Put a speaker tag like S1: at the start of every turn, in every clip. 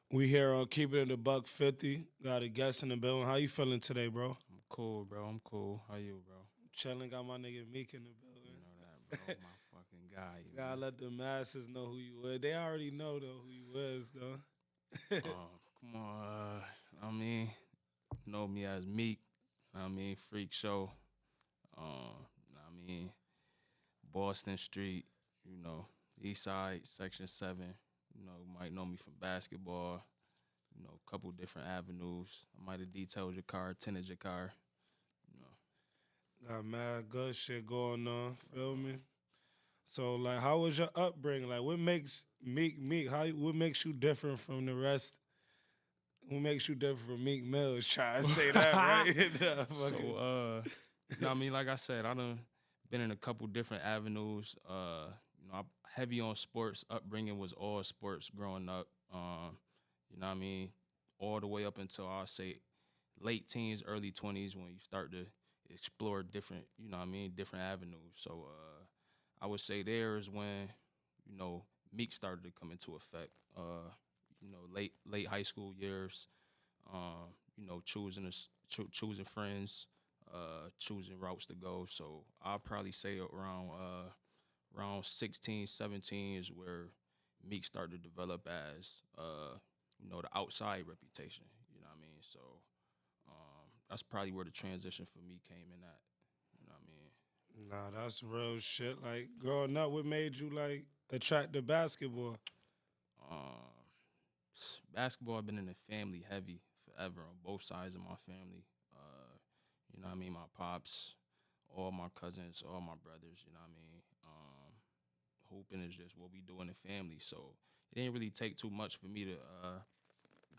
S1: We here on Keeping It a Buck50. Got a guest in the building. How you feeling today, bro?
S2: I'm cool, bro. I'm cool. How you, bro?
S1: Chilling. Got my nigga Meek in the
S2: You
S1: building.
S2: know that, bro. My fucking guy, you
S1: Gotta
S2: know.
S1: let the masses know who you is. They already know though who you is though.
S2: Come on. Know me as Meek. Freak Show. I mean, Boston Street. You know, East Side, Section 7. Might know me from basketball. A couple different avenues. I might have detailed your car, tinted your car. You know.
S1: Got mad good shit going on. Feel me? So like, how was your upbringing? Like, what makes Meek Meek? What makes you different from the rest? What makes you different from Meek Mills? Try to say that right? Nah,
S2: So,
S1: fucking-
S2: like I said, I done been in a couple different avenues. I'm heavy on sports. Upbringing was all sports growing up. All the way up until I say late teens, early 20s when you start to explore different, different avenues. So I would say there is when, Meek started to come into effect. Late high school years, choosing friends, choosing routes to go. So I'll probably say around 16, 17 is where Meek started to develop as the outside reputation. You know what I mean? So that's probably where the transition for me came in at. You know what I mean?
S1: Nah, that's real shit. Like growing up, what made you like attract to basketball?
S2: Basketball, I've been in the family heavy forever on both sides of my family. My pops, all my cousins, all my brothers, you know what I mean? Hooping is just what we do in the family. So it didn't really take too much for me to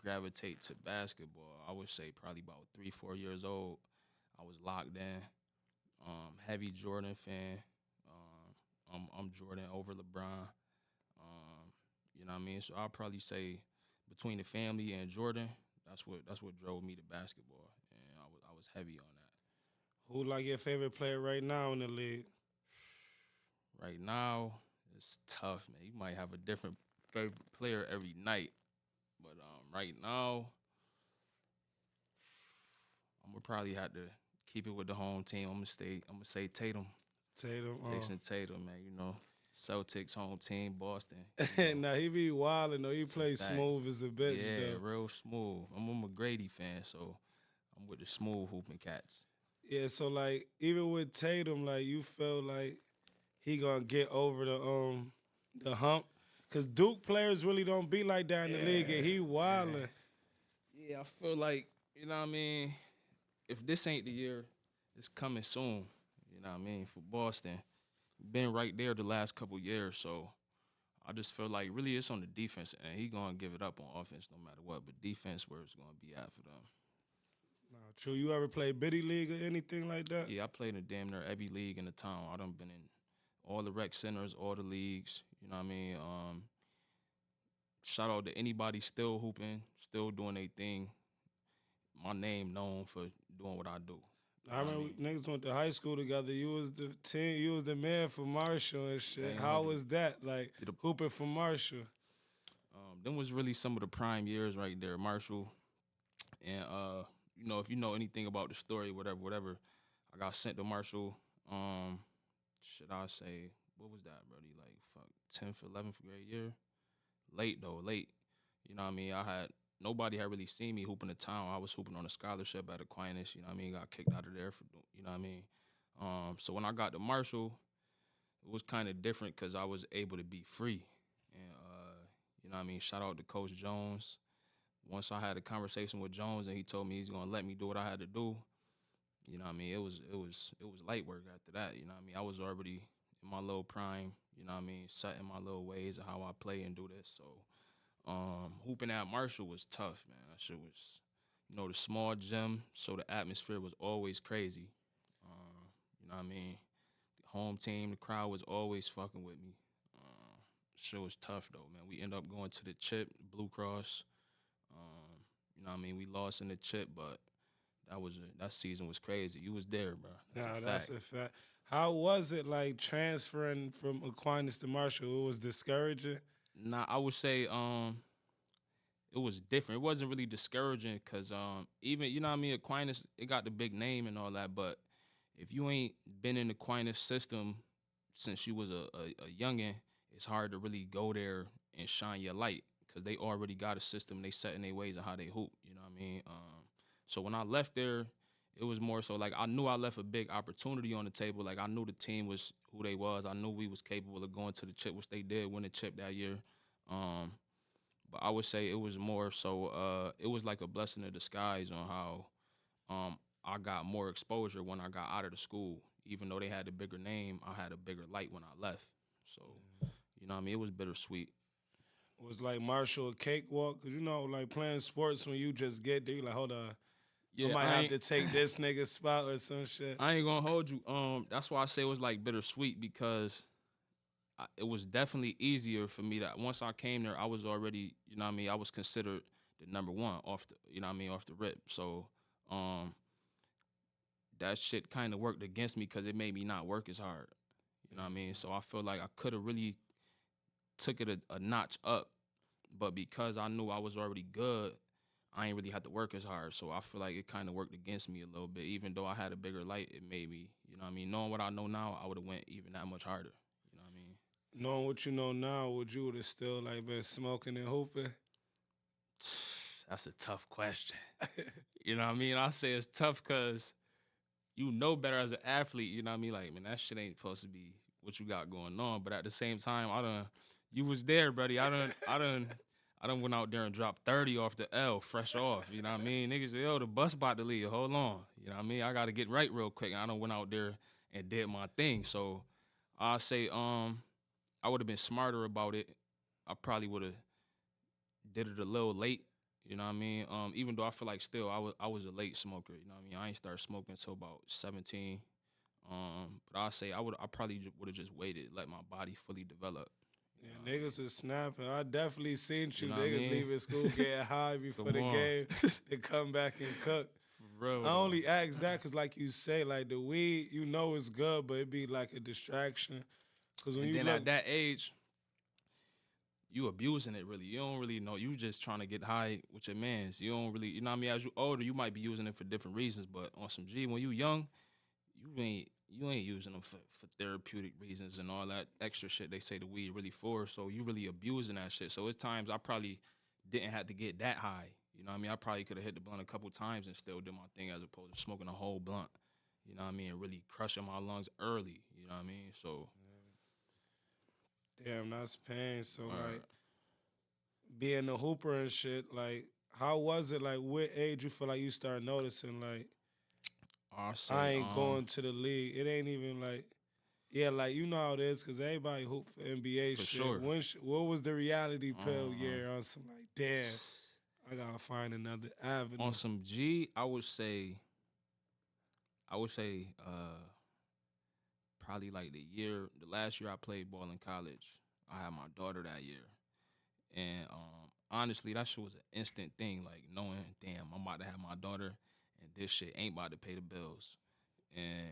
S2: gravitate to basketball. I would say probably about 3, 4 years old. I was locked in. Heavy Jordan fan. I'm Jordan over LeBron. You know what I mean? So I'll probably say between the family and Jordan, that's what drove me to basketball, and I was heavy on that.
S1: Who like your favorite player right now in the league?
S2: Right now, it's tough, man. You might have a different favorite player every night, but right now, I'm gonna probably have to keep it with the home team. I'm gonna say Tatum,
S1: Tatum.
S2: Jason Tatum, man. Celtics home team, Boston.
S1: Now he be wildin' though. He
S2: It's a
S1: plays
S2: fact.
S1: smooth as a bitch
S2: Yeah,
S1: though.
S2: real smooth. I'm a McGrady fan, so I'm with the smooth hooping cats.
S1: Yeah, so like even with Tatum, like you feel like he gonna get over the hump. Cause Duke players really don't be like that in the league and he wildin'.
S2: Yeah, I feel like, what I mean, if this ain't the year, it's coming soon. You know what I mean? For Boston. Been right there the last couple years, so I just feel like really it's on the defense and he gonna give it up on offense no matter what. But defense where it's gonna be at for them.
S1: Nah, true. You ever play biddy league or anything like that?
S2: Yeah, I played in damn near every league in the town. I done been in all the rec centers, all the leagues. You know what I mean? Shout out to anybody still hooping, still doing their thing. My name known for doing what I do. You
S1: I
S2: know what I
S1: remember
S2: mean?
S1: niggas went to high school together. You was the team. You was the man for Marshall and shit.
S2: Game
S1: How
S2: 100.
S1: was that? Like
S2: Did a
S1: hooping for Marshall.
S2: Them was really some of the prime years right there, Marshall. And if you know anything about the story, whatever, I got sent to Marshall. Should I say what was that, brody? Like 10th, 11th grade year. Late though, late. You know what I mean? Nobody had really seen me hooping the town. I was hooping on a scholarship at Aquinas. You know what I mean? Got kicked out of there for, you know what I mean? So when I got to Marshall, it was kind of different because I was able to be free. And, you know what I mean? Shout out to Coach Jones. Once I had a conversation with Jones and he told me he's gonna let me do what I had to do, you know what I mean? It was light work after that, you know what I mean? I was already in my little prime, you know what I mean, set in my little ways of how I play and do this. So hooping at Marshall was tough, man. That shit was, the small gym, so the atmosphere was always crazy. You know what I mean? Home team, the crowd was always fucking with me. Shit was tough though, man. We end up going to the chip, Blue Cross. You know what I mean? We lost in the chip, but that season was crazy. You was there, bro. That's a
S1: Nah, that's
S2: fact.
S1: a fact. How was it like transferring from Aquinas to Marshall? It was discouraging.
S2: Nah, I would say it was different. It wasn't really discouraging because even you know what I mean, Aquinas, it got the big name and all that, but if you ain't been in the Aquinas system since you was a youngin', it's hard to really go there and shine your light because they already got a system. They set in their ways of how they hoop. You know what I mean? So when I left there, it was more so like I knew I left a big opportunity on the table. Like I knew the team was who they was. I knew we was capable of going to the chip, which they did win the chip that year. But I would say it was more so it was like a blessing in disguise on how I got more exposure when I got out of the school. Even though they had a bigger name, I had a bigger light when I left. So, you know what I mean? It was bittersweet.
S1: Was like Marshall a cakewalk? Cause you know, like playing sports when you just get there, you like, hold on, I
S2: Yeah,
S1: might have to take this nigga's spot or some shit.
S2: I ain't gonna hold you. That's why I say it was like bittersweet because it was definitely easier for me that once I came there, I was already, you know what I mean, I was considered the number one off the, you know what I mean, off the rip. So, that shit kind of worked against me because it made me not work as hard. You know what I mean? So I feel like I could have really took it a notch up, but because I knew I was already good, I ain't really had to work as hard. So I feel like it kind of worked against me a little bit. Even though I had a bigger light, it made me, you know what I mean? Knowing what I know now, I would have went even that much harder. You know what I mean?
S1: Knowing what you know now, would you would have still like been smoking and hooping?
S2: That's a tough question. You know what I mean? I say it's tough because you know better as an athlete. You know what I mean? Like, man, that shit ain't supposed to be what you got going on. But at the same time, you was there, buddy. I done went out there and dropped 30 off the L, fresh off. You know what I mean? Niggas say, yo, the bus about to leave. Hold on. You know what I mean? I got to get right real quick. And I done went out there and did my thing. So I say, I would have been smarter about it. I probably would have did it a little late. You know what I mean? Even though I feel like still I was a late smoker. You know what I mean? I ain't started smoking until about 17. But I say I probably would have just waited, let my body fully develop. You know
S1: Yeah, niggas was snapping. I definitely seen you
S2: You know what I
S1: niggas
S2: mean?
S1: leaving school getting high before
S2: Come
S1: the
S2: on.
S1: game to come back and cook.
S2: For real.
S1: I
S2: though.
S1: only ask that because, like you say, like the weed, you know it's good, but it be like a distraction. Because when
S2: And
S1: you
S2: then
S1: look,
S2: at that age, you abusing it really. You don't really know. You just trying to get high with your mans. You don't really, you know what I mean? As you older, you might be using it for different reasons, but on some G, when you young, you ain't using them for therapeutic reasons and all that extra shit they say the weed really for. So you really abusing that shit. So it's times I probably didn't have to get that high. You know what I mean? I probably could have hit the blunt a couple times and still did my thing as opposed to smoking a whole blunt. You know what I mean? And really crushing my lungs early. You know what I mean? So
S1: damn, that's pain. So like
S2: uh,
S1: being a hooper and shit, like how was it? Like what age you feel like you start noticing like
S2: I
S1: I
S2: say
S1: ain't going to the league? It ain't even like. Yeah, like you know how it is, cause everybody hoop for NBA
S2: for
S1: shit.
S2: sure.
S1: What was the reality pill
S2: Uh-huh.
S1: year on some like, damn, I gotta find another
S2: On
S1: avenue.
S2: some G, I would say probably like the last year I played ball in college. I had my daughter that year. And honestly, that shit was an instant thing, like knowing, damn, I'm about to have my daughter and this shit ain't about to pay the bills. And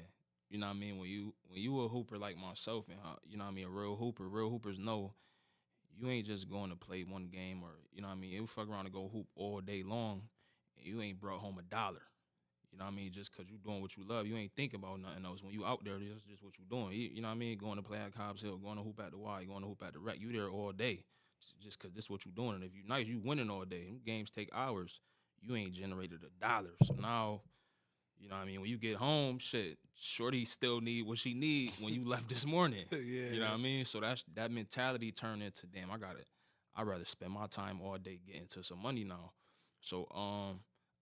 S2: you know what I mean? When you a hooper like myself and you know what I mean, real hoopers know you ain't just going to play one game or you know what I mean, you fuck around and go hoop all day long and you ain't brought home $1. You know what I mean? Just cause you doing what you love, you ain't thinking about nothing else. When you out there, this is just what you doing. You know what I mean? Going to play at Cobbs Hill, going to hoop at the Y, going to hoop at the Rec. You there all day, just cause this what you doing. And if you nice, you winning all day. Them games take hours. You ain't generated $1. So now, you know what I mean? When you get home, shit, shorty still need what she need when you left this morning.
S1: Yeah,
S2: You know what I mean? So that mentality turned into damn, I got it. I'd rather spend my time all day getting to some money now. So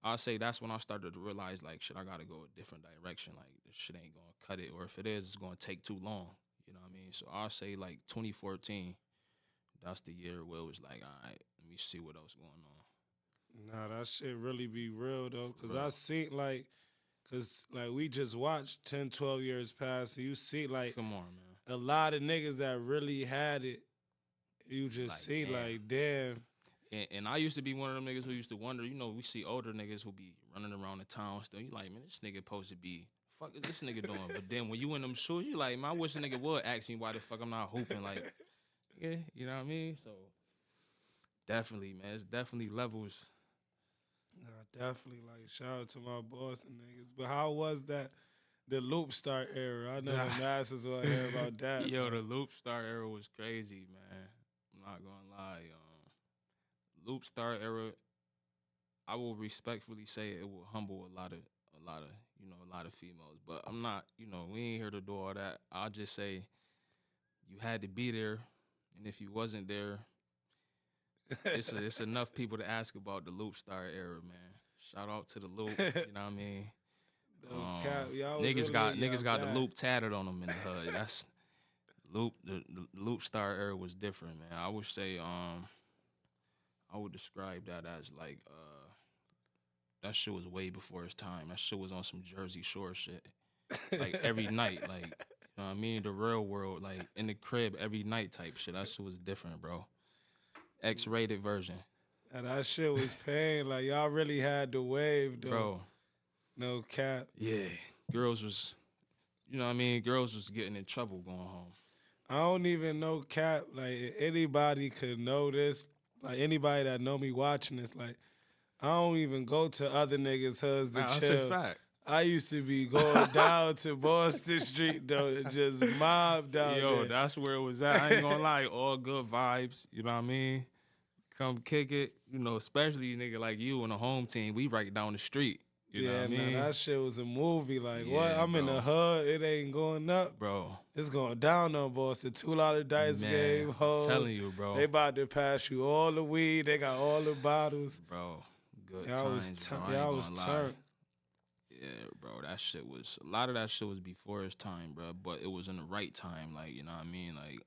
S2: I say that's when I started to realize like shit, I gotta go a different direction. Like this shit ain't gonna cut it, or if it is, it's gonna take too long. You know what I mean? So I say like 2014, that's the year where it was like, all right, let me see what else going on.
S1: nah, that shit really be real though,
S2: For
S1: cause
S2: real.
S1: I seen like, cause like we just watched 10, 12 years pass, and you see like
S2: Come on, man.
S1: a lot of niggas that really had it. You just
S2: Like
S1: see
S2: damn.
S1: like, damn.
S2: And I used to be one of them niggas who used to wonder, you know, we see older niggas who be running around the town still. You like, man, this nigga supposed to be, fuck is this nigga doing? But then when you in them shoes, you like, man, I wish a nigga would ask me why the fuck I'm not hooping. Like, yeah, you know what I mean? So Definitely, man. It's definitely levels.
S1: Nah, definitely. Like, shout out to my Boston niggas. But how was that? The Loopstar era. I know the masses will hear about that.
S2: Yo,
S1: Though.
S2: the Loopstar era was crazy, man. I'm not gonna lie. Loopstar era, I will respectfully say it will humble a lot of females. But I'm not, we ain't here to do all that. I'll just say you had to be there, and if you wasn't there, it's enough people to ask about the Loopstar era, man. Shout out to the Loop, you know what I mean?
S1: No cap. Y'all was
S2: Niggas
S1: really
S2: got
S1: getting y'all
S2: niggas got the
S1: back.
S2: loop tatted on them in the hood. That's the loop star era was different, man. I would say I would describe that as like that shit was way before its time. That shit was on some Jersey Shore shit. Like every night, like you know what I mean? The real world, like in the crib every night type shit. That shit was different, bro. X-rated version.
S1: And that shit was pain. Like, y'all really had the wave, though.
S2: Bro.
S1: No cap.
S2: Yeah. Girls was you know what I mean? Girls was getting in trouble going home.
S1: I don't even know cap. Like, anybody could know this. Like, anybody that know me watching this, like, I don't even go to other niggas' hoods to
S2: Nah, that's a
S1: chill.
S2: fact.
S1: I used to be going down to Boston Street, though, to just mob down
S2: Yo,
S1: there.
S2: that's where it was at. I ain't gonna lie, all good vibes. You know what I mean? Come kick it. You know, especially a nigga like you on the home team. We right down the street. You know what I mean?
S1: Nah, that shit was a movie. Like, what?
S2: Yeah,
S1: I'm in the hood. It ain't going up.
S2: Bro.
S1: It's going down on Boston. $2 dice
S2: Man,
S1: game,
S2: I'm
S1: hoes.
S2: telling you, bro.
S1: They about to pass you all the weed. They got all the bottles.
S2: Bro, good
S1: Y'all
S2: times, bro. I ain't
S1: y'all was
S2: gonna lie.
S1: turned.
S2: Yeah, bro, that shit was a lot of that shit was before its time, bro. But it was in the right time, like you know what I mean, like.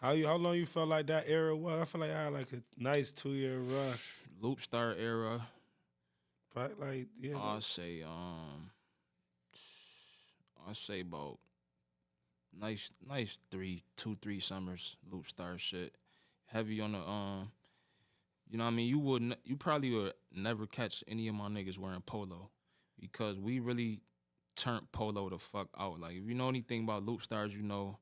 S1: How long you felt like that era was? I feel like I had like a nice 2-year run.
S2: Loopstar era.
S1: But like, yeah.
S2: I'll say about nice 3 summers. Loopstar shit. Heavy on the you know what I mean. You probably would never catch any of my niggas wearing polo because we really turned polo the fuck out. Like if you know anything about Loopstars, you know.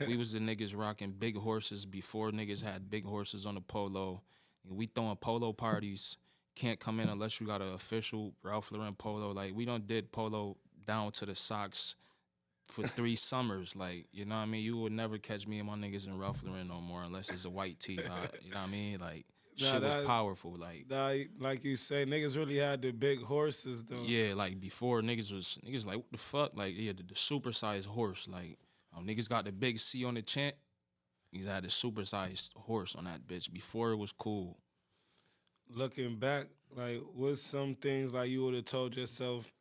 S2: We was the niggas rocking big horses before niggas had big horses on the polo. And we throwing polo parties. Can't come in unless you got an official Ralph Lauren polo. Like we done did polo down to the socks for 3 summers. Like, you know what I mean? You would never catch me and my niggas in Ralph Lauren no more unless it's a white tee. You know what I mean? Like shit was powerful.
S1: Like you say, niggas really had the big horses though.
S2: Yeah, like before niggas like, what the fuck? Like, yeah, the supersized horse. Like, niggas got the big C on the chant. Niggas had the supersized horse on that bitch. Before it was cool.
S1: Looking back, like, what's some things like you would have told yourself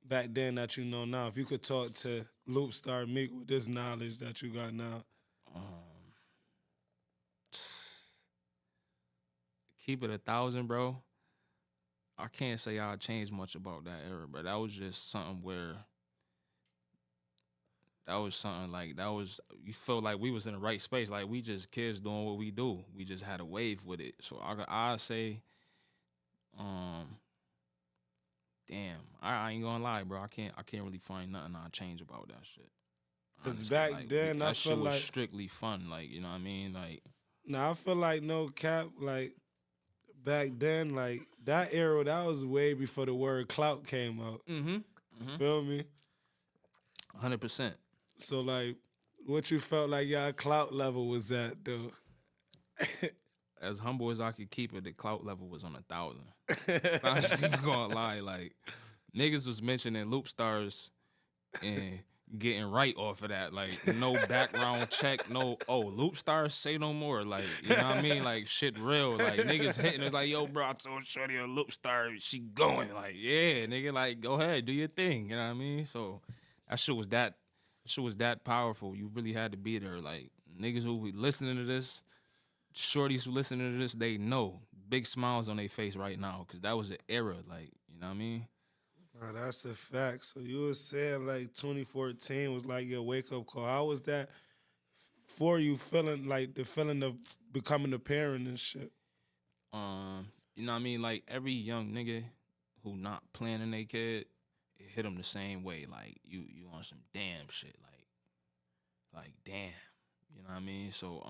S1: back then that you know now? If you could talk to Loopstar Meek with this knowledge that you got now.
S2: Keep it 1,000, bro. I can't say I changed much about that era, but that was just something where you felt like we was in the right space. Like we just kids doing what we do. We just had a wave with it. So I say, damn, I ain't gonna lie, bro. I can't really find nothing I change about that shit.
S1: Cause back then I
S2: that shit
S1: feel
S2: was
S1: like
S2: strictly fun. Like, you know what I mean? Like,
S1: I feel like no cap, like back then, like that era, that was way before the word clout came out. Feel me?
S2: 100%.
S1: So like, what you felt like y'all clout level was at though?
S2: As humble as I could keep it, the clout level was on 1,000. I'm just even gonna lie, like niggas was mentioning Loopstars and getting right off of that. Like no background check, no Loopstars say no more. Like, you know what I mean? Like shit real. Like niggas hitting it like, yo, bro, I told Shorty a Loopstar, she going. Like, yeah, nigga, like go ahead, do your thing. You know what I mean? So that shit was that powerful. You really had to be there. Like niggas who be listening to this, shorties who listening to this, they know. Big smiles on their face right now because that was an era. Like, you know what I mean?
S1: Nah, that's a fact. So you was saying like 2014 was like your wake up call. How was that for you feeling like the feeling of becoming a parent and shit?
S2: You know what I mean? Like every young nigga who not planning their kid, it hit them the same way. Like you on some damn shit. Like damn. You know what I mean? So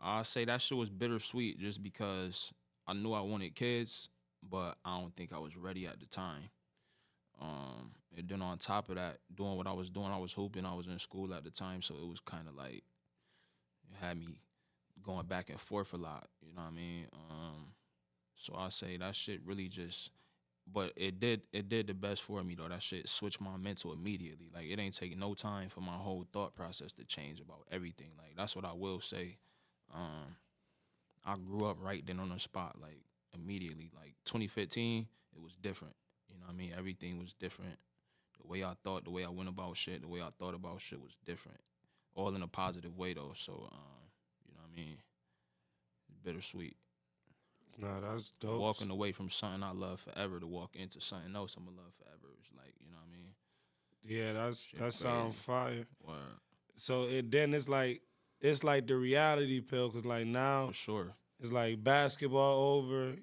S2: I say that shit was bittersweet just because I knew I wanted kids, but I don't think I was ready at the time. And then on top of that, doing what I was doing, I was hooping. I was in school at the time, so it was kind of like it had me going back and forth a lot. You know what I mean? So I say that shit really just, but it did the best for me though. That shit switched my mental immediately. Like it ain't taking no time for my whole thought process to change about everything. Like that's what I will say. Um, I grew up right then on the spot, like immediately. Like 2015, it was different. You know what I mean? Everything was different. The way I thought, the way I went about shit, the way I thought about shit was different. All in a positive way though. So, you know what I mean? Bittersweet.
S1: Nah, that's dope.
S2: Walking away from something I love forever to walk into something else I'm gonna love forever. It's like, you know what I mean?
S1: Yeah,
S2: Shit
S1: that sounds
S2: crazy.
S1: fire.
S2: Word.
S1: So then it's like the reality pill, cause like
S2: For
S1: now
S2: sure.
S1: it's like basketball over,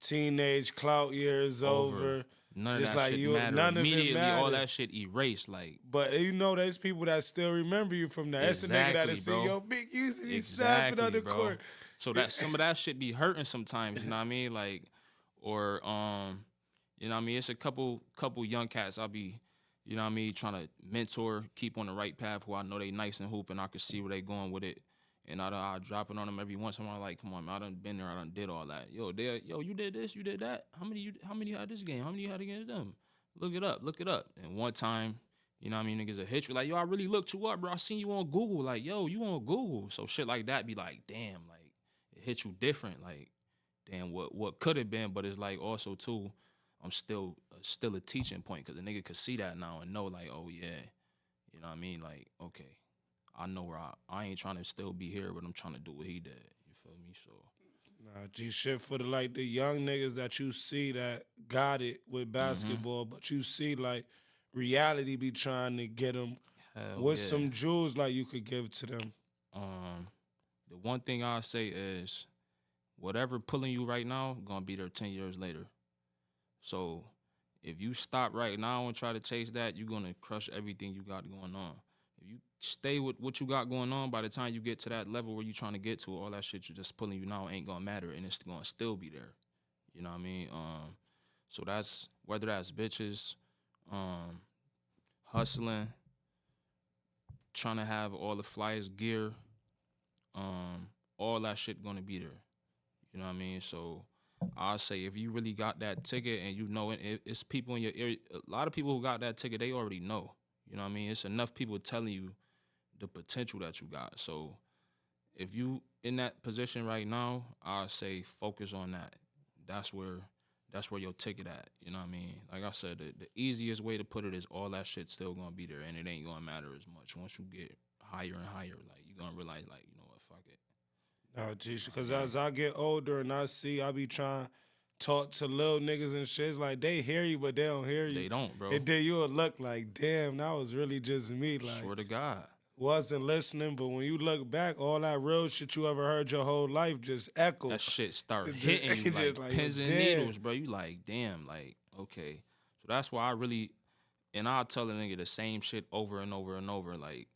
S1: teenage clout years
S2: Over.
S1: over.
S2: None of
S1: Just
S2: that
S1: like
S2: shit
S1: you,
S2: matter.
S1: none of it
S2: Immediately all
S1: matter.
S2: that shit erased. Like,
S1: But there's people that still remember you from that. That's the nigga that'll
S2: exactly,
S1: see,
S2: bro.
S1: yo, Meek used to be snapping on
S2: Exactly,
S1: the
S2: bro.
S1: court.
S2: So that some of that shit be hurting sometimes, you know what I mean? Like, or you know what I mean? It's a couple young cats I'll be, you know what I mean, trying to mentor, keep on the right path who I know they nice and hoop and I can see where they going with it. And I drop it on them every once in a while, like, come on, man, I done been there, I done did all that. Yo, you did this, you did that. How many you had this game? How many you had against them? Look it up. And one time, you know what I mean, niggas will hit you like, yo, I really looked you up, bro. I seen you on Google. Like, yo, you on Google. So shit like that be like, damn, like it hits you different. Like, damn, what could have been, but it's like also too, I'm still a teaching point because the nigga could see that now and know like, oh yeah, you know what I mean? Like, okay, I know where I ain't trying to still be here, but I'm trying to do what he did. You feel me? So
S1: Nah, G shit for the young niggas that you see that got it with basketball, but you see like reality be trying to get them.
S2: hell
S1: What's
S2: yeah.
S1: some jewels like you could give to them?
S2: Um, the one thing I say is whatever pulling you right now, gonna be there 10 years later. So if you stop right now and try to chase that, you're gonna crush everything you got going on. If you stay with what you got going on, by the time you get to that level where you're trying to get to, all that shit you're just pulling you now ain't gonna matter and it's gonna still be there. You know what I mean? So that's whether that's bitches, um, hustling, trying to have all the flyest gear, all that shit gonna be there. You know what I mean? So I say if you really got that ticket and you know it's people in your area. A lot of people who got that ticket, they already know. You know what I mean? It's enough people telling you the potential that you got. So if you in that position right now, I say focus on that. That's where your ticket at. You know what I mean? Like I said, the easiest way to put it is all that shit still gonna be there and it ain't gonna matter as much. Once you get higher and higher, like you're gonna realize like, you know what, fuck it.
S1: Nah, G, because as I get older and I be trying to talk to little niggas and shit, it's like they hear you, but they don't hear you.
S2: They don't, bro.
S1: And then you'll look like, damn, that was really just me. Like,
S2: Swear to God.
S1: wasn't listening, but when you look back, all that real shit you ever heard your whole life just echo.
S2: That shit start
S1: It
S2: hitting you
S1: just
S2: like
S1: yo,
S2: pins and
S1: damn.
S2: needles, bro. You like, damn, like, okay. So that's why I really, and I'll tell a nigga the same shit over and over and over. Like,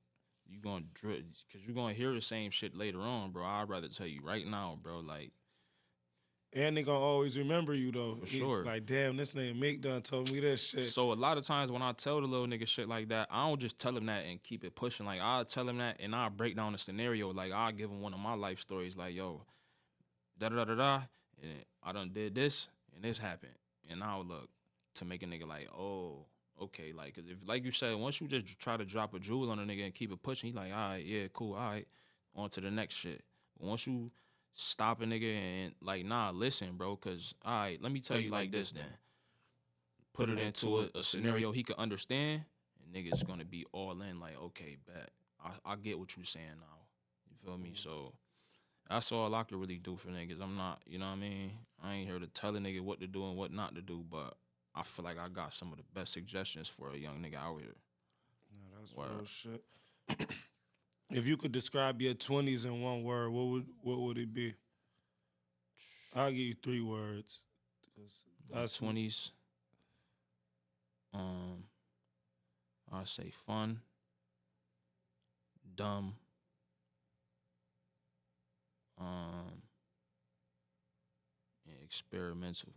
S2: you gonna drip, because you're gonna hear the same shit later on, bro. I'd rather tell you right now, bro. Like,
S1: And they gonna always remember you though.
S2: for
S1: It's
S2: sure.
S1: like, damn, this nigga Meek done told me this shit.
S2: So a lot of times when I tell the little nigga shit like that, I don't just tell him that and keep it pushing. Like, I'll tell him that and I'll break down the scenario. Like, I'll give him one of my life stories. Like, yo, da-da-da-da-da, and I done did this, and this happened. And now look, to make a nigga like, oh, okay, like, cause if, like you said, once you just try to drop a jewel on a nigga and keep it pushing, he like, all right, yeah, cool, all right, on to the next shit. But once you stop a nigga and like, nah, listen, bro, cause, all right, let me tell you like this then. Put it into a scenario he could understand, and nigga's gonna be all in, like, okay, bet. I get what you saying now. You feel me? So that's all I can really do for niggas. I'm not, you know what I mean? I ain't here to tell a nigga what to do and what not to do, but I feel like I got some of the best suggestions for a young nigga out here.
S1: Nah, that's
S2: Word.
S1: real shit. If you could describe your 20s in one word, what would it be? I'll give you 3 words.
S2: That's 20s. I say fun, dumb, experimental.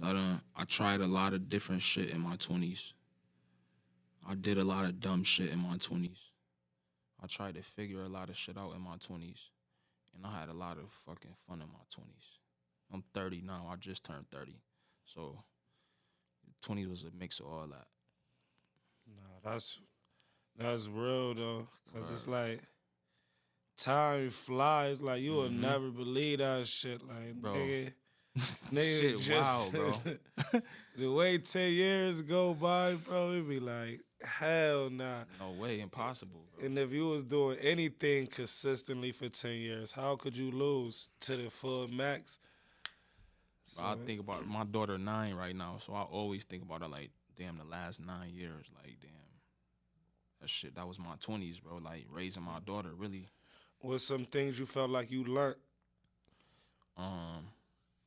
S2: 'Cause I tried a lot of different shit in my 20s. I did a lot of dumb shit in my 20s. I tried to figure a lot of shit out in my 20s. And I had a lot of fucking fun in my 20s. I'm 30 now. I just turned 30. So 20s was a mix of all that.
S1: Nah, that's real though, cause it's
S2: Word.
S1: like time flies. Like you will
S2: Mm-hmm.
S1: never believe that shit. Like
S2: Bro.
S1: nigga
S2: Shit, wow,
S1: just
S2: bro.
S1: the way 10 years go by, bro. It be like hell nah.
S2: No way, impossible, bro.
S1: And if you was doing anything consistently for 10 years, how could you lose to the full max? So
S2: I think about my daughter 9 right now, so I always think about her like, damn, the last 9 years, like, damn, that was my 20s, bro. Like raising my daughter, really.
S1: what's some things you felt like you learned?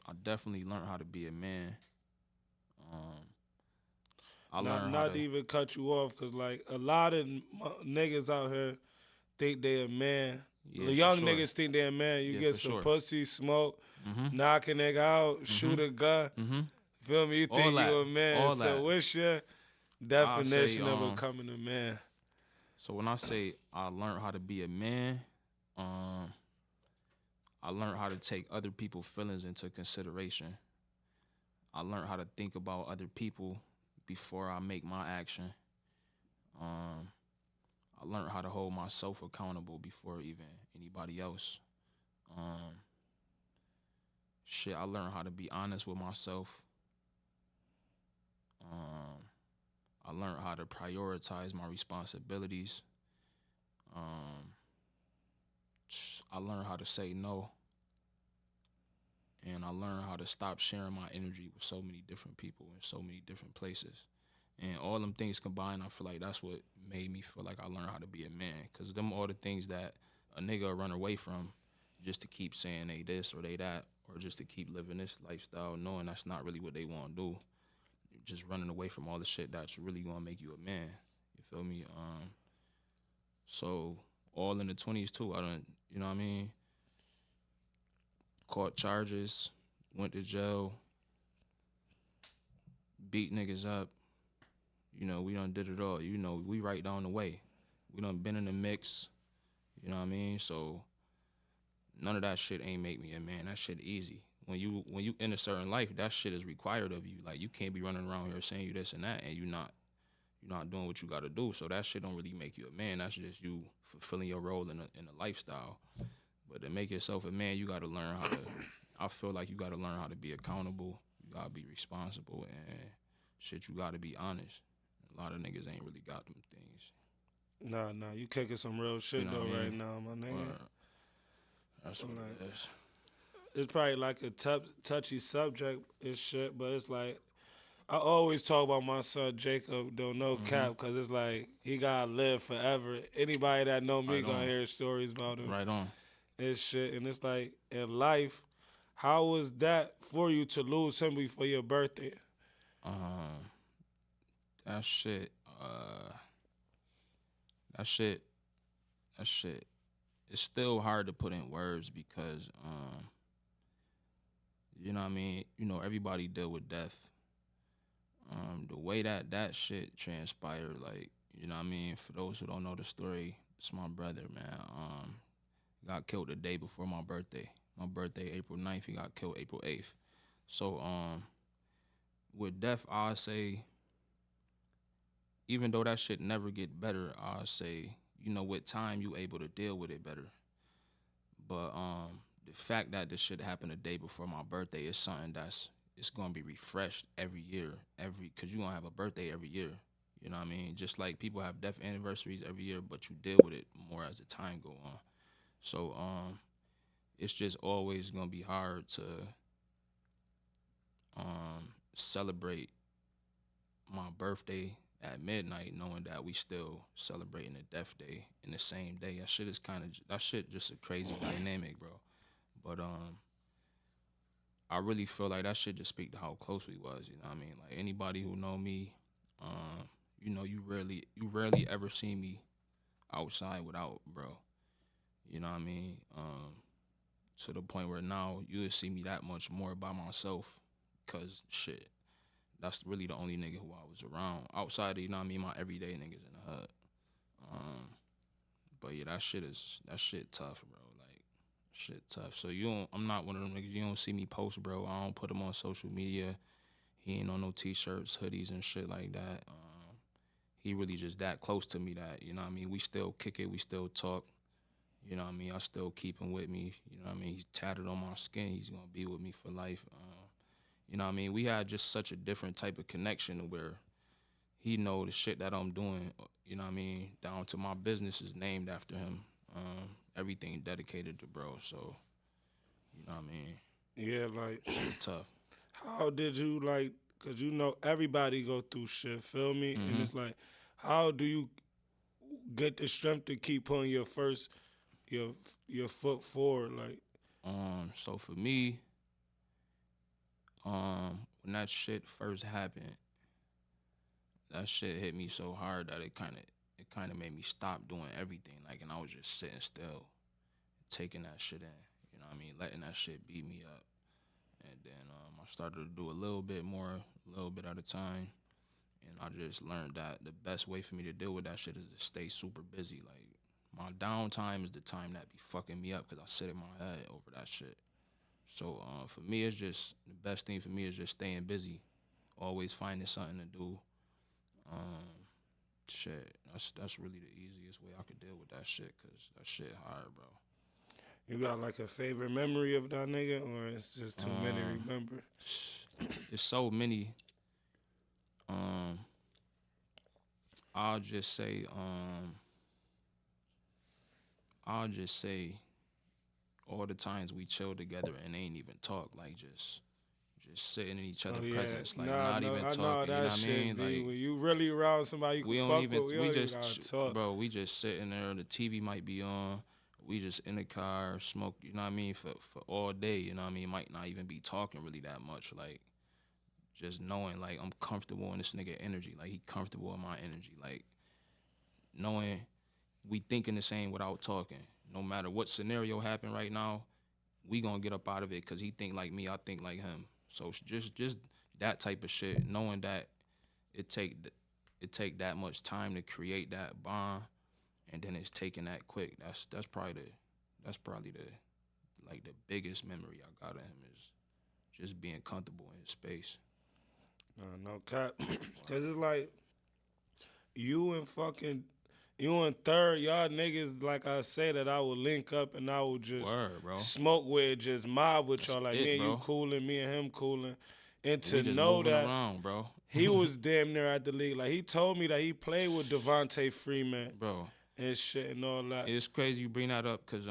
S2: I definitely learned how to be a man. Um, I
S1: Not
S2: learned how
S1: not
S2: to,
S1: to even cut you off, cause like a lot of niggas out here think they a man.
S2: yeah,
S1: The
S2: for
S1: young
S2: sure,
S1: niggas think they a man. You
S2: yeah,
S1: get
S2: for
S1: some
S2: sure.
S1: pussy, smoke,
S2: Mhm,
S1: knock a nigga out, shoot
S2: mhm,
S1: a gun.
S2: mhm.
S1: Feel me? You
S2: All
S1: think you
S2: that,
S1: a man.
S2: all
S1: So
S2: that.
S1: what's your
S2: I say,
S1: definition of becoming a man?
S2: so when I say I learned how to be a man, um, I learned how to take other people's feelings into consideration. I learned how to think about other people before I make my action. Um, I learned how to hold myself accountable before even anybody else. Um, I learned how to be honest with myself. Um, I learned how to prioritize my responsibilities. Um, I learned how to say no. And I learned how to stop sharing my energy with so many different people in so many different places. And all them things combined, I feel like that's what made me feel like I learned how to be a man. Because them are the things that a nigga will run away from just to keep saying they this or they that, or just to keep living this lifestyle, knowing that's not really what they want to do. You're just running away from all the shit that's really going to make you a man. You feel me? So all in the 20s too, I don't, you know what I mean? Caught charges, went to jail, beat niggas up. You know, we done did it all. You know, we right down the way. We done been in the mix. You know what I mean? So none of that shit ain't make me a man. That shit easy. When you in a certain life, that shit is required of you. Like you can't be running around here saying you this and that, and you're not doing what you got to do. So that shit don't really make you a man. That's just you fulfilling your role in a lifestyle. But to make yourself a man, you got to learn how to. I feel like you got to learn how to be accountable. You got to be responsible and shit. You got to be honest. A lot of niggas ain't really got them things.
S1: Nah, you kicking some real shit
S2: You know
S1: though
S2: what I
S1: right
S2: mean?
S1: now, my nigga.
S2: Or that's what
S1: Like,
S2: it is.
S1: it's probably like a touchy subject and shit, but it's like I always talk about my son Jacob, though, no cap, because it's like he gotta live forever. Anybody that know me
S2: Right
S1: gonna
S2: on.
S1: hear stories about him
S2: Right on.
S1: and shit. And it's like in life, how was that for you to lose him before your birthday?
S2: Um, that shit. That shit. That shit. It's still hard to put in words because, you know what I mean. You know, everybody deal with death. The way that shit transpired, like, you know what I mean. For those who don't know the story, it's my brother, man. Got killed the day before my birthday. My birthday, April 9th. He got killed April 8th. So, with death, I say, even though that shit never get better, I say, you know, with time you able to deal with it better. But the fact that this shit happened the day before my birthday is something it's gonna be refreshed every year, cause you gonna have a birthday every year. You know what I mean? Just like people have death anniversaries every year, but you deal with it more as the time go on. So it's just always gonna be hard to celebrate my birthday at midnight, knowing that we still celebrating a death day in the same day. That shit just a crazy dynamic, bro. But I really feel like that shit just speak to how close we was. You know what I mean? Like anybody who know me, you know, you rarely ever see me outside without bro. You know what I mean? to the point where now you would see me that much more by myself, cause shit, that's really the only nigga who I was around outside of, you know what I mean, my everyday niggas in the hood. Um, but yeah, that shit tough, bro. Like, shit tough. So I'm not one of them niggas. You don't see me post, bro. I don't put them on social media. He ain't on no t-shirts, hoodies, and shit like that. He really just that close to me that, you know what I mean, we still kick it, we still talk. You know what I mean? I still keep him with me. You know what I mean? He's tatted on my skin. He's gonna be with me for life. You know what I mean? We had just such a different type of connection where he know the shit that I'm doing. You know what I mean? Down to my business is named after him. Everything dedicated to bro. So, you know what I mean?
S1: Yeah, like
S2: Shit tough.
S1: how did you like? Cause you know everybody go through shit. Feel me? And
S2: Mm-hmm.
S1: it's like, how do you get the strength to keep putting your your foot forward? Like,
S2: So for me, when that shit first happened, that shit hit me so hard that it kind of made me stop doing everything. Like, and I was just sitting still, taking that shit in. You know what I mean? Letting that shit beat me up. And then I started to do a little bit more, a little bit at a time. And I just learned that the best way for me to deal with that shit is to stay super busy. Like, my downtime is the time that be fucking me up because I sit in my head over that shit. So for me, it's just the best thing for me is just staying busy, always finding something to do. Shit, that's really the easiest way I could deal with that shit, cause that shit hard, bro.
S1: you got like a favorite memory of that nigga, or it's just too many to
S2: Um,
S1: remember?
S2: There's so many. Um, I'll just say, I'll just say, all the times we chill together and ain't even talk, like just sitting in each other's
S1: Oh yeah,
S2: presence, like
S1: nah,
S2: not
S1: no,
S2: even
S1: I know how
S2: talking. You know
S1: that
S2: what I
S1: shit
S2: mean?
S1: be.
S2: Like
S1: When you really around somebody you can
S2: we don't
S1: fuck
S2: even,
S1: with, we
S2: we
S1: don't even
S2: just,
S1: gotta talk.
S2: bro, we just sitting there. The TV might be on. We just in the car, smoke. You know what I mean? For all day. You know what I mean? Might not even be talking really that much. Like just knowing, like I'm comfortable in this nigga energy. Like he comfortable in my energy. Like knowing we thinking the same without talking. No matter what scenario happen right now, we gonna get up out of it because he think like me, I think like him. So just that type of shit, knowing that it take it take that much time to create that bond, and then it's taking that quick. That's probably the like the biggest memory I got of him is just being comfortable in his space.
S1: No cap, cause it's like you and fucking you and Third, y'all niggas, like I say, that I would link up and I would just
S2: Word, bro.
S1: smoke with, just mob with
S2: That's
S1: y'all. Like
S2: it,
S1: me and you
S2: bro.
S1: cooling, me and him cooling. And
S2: We
S1: to
S2: just
S1: know
S2: moving
S1: that
S2: around, bro.
S1: he was damn near at the league. Like he told me that he played with Devontae Freeman
S2: Bro,
S1: and shit and all that.
S2: it's crazy you bring that up because